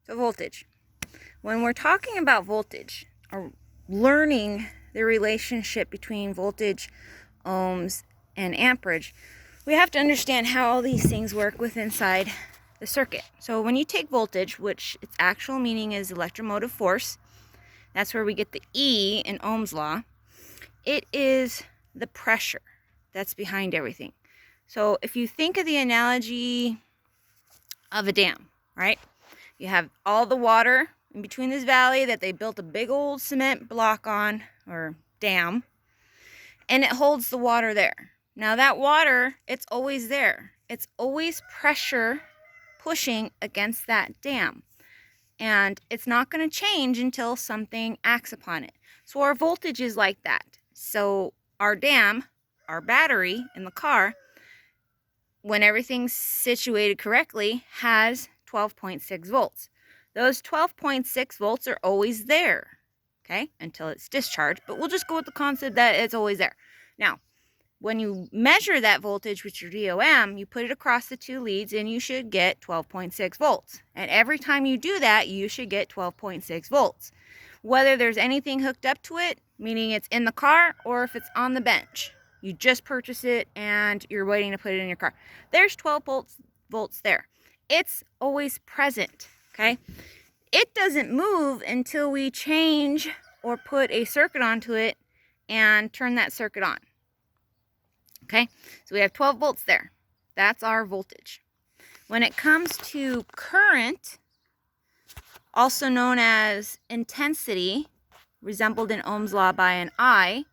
So voltage. When we're talking about voltage, or learning the relationship between voltage, ohms, and amperage, we have to understand how all these things work within inside the circuit. So when you take voltage, which its actual meaning is electromotive force, that's where we get the E in Ohm's law. It is the pressure that's behind everything. So if you think of the analogy of a dam, right? You have all the water in between this valley that they built a big old cement block on, or dam, and it holds the water there. Now that water, it's always there. It's always pressure pushing against that dam. And it's not going to change until something acts upon it. So our voltage is like that. So our dam, our battery in the car, when everything's situated correctly, has 12.6 volts. Those 12.6 volts are always there, okay, until it's discharged. But we'll just go with the concept that it's always there. Now, when you measure that voltage with your DOM, you put it across the two leads and you should get 12.6 volts. And every time you do that, you should get 12.6 volts. Whether there's anything hooked up to it, meaning it's in the car, or if it's on the bench. You just purchase it and you're waiting to put it in your car. There's 12 volts there. It's always present, okay? It doesn't move until we change or put a circuit onto it and turn that circuit on. Okay, so we have 12 volts there. That's our voltage. When it comes to current, also known as intensity, resembled in Ohm's law by an I,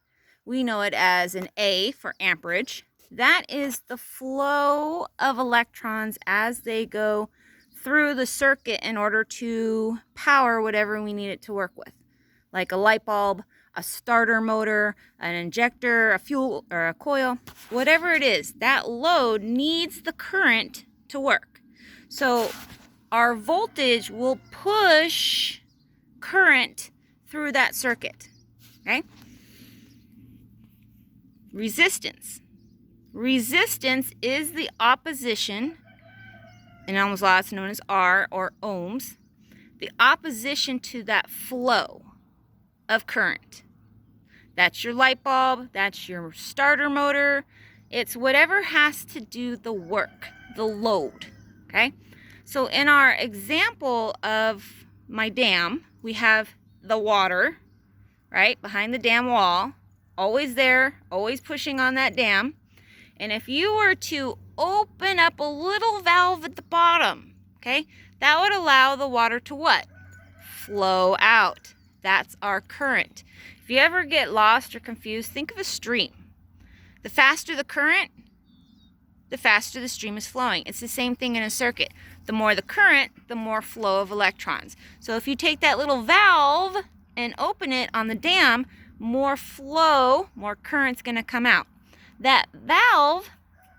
we know it as an A for amperage. That is the flow of electrons as they go through the circuit in order to power whatever we need it to work with, like a light bulb, a starter motor, an injector, a fuel, or a coil, whatever it is, that load needs the current to work. So our voltage will push current through that circuit, okay? Resistance. Resistance is the opposition, in Ohm's law it's known as R, or ohms, the opposition to that flow of current. That's your light bulb, that's your starter motor. It's whatever has to do the work, the load, okay? So in our example of my dam, we have the water, right, behind the dam wall, always there, always pushing on that dam. And if you were to open up a little valve at the bottom, okay, that would allow the water to what? Flow out. That's our current. If you ever get lost or confused, think of a stream. The faster the current, the faster the stream is flowing. It's the same thing in a circuit. The more the current, the more flow of electrons. So if you take that little valve and open it on the dam, more flow, more current's going to come out. That valve,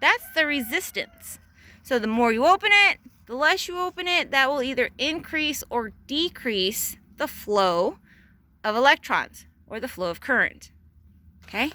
that's the resistance. So the more you open it, the less you open it, that will either increase or decrease the flow of electrons, or the flow of current, okay?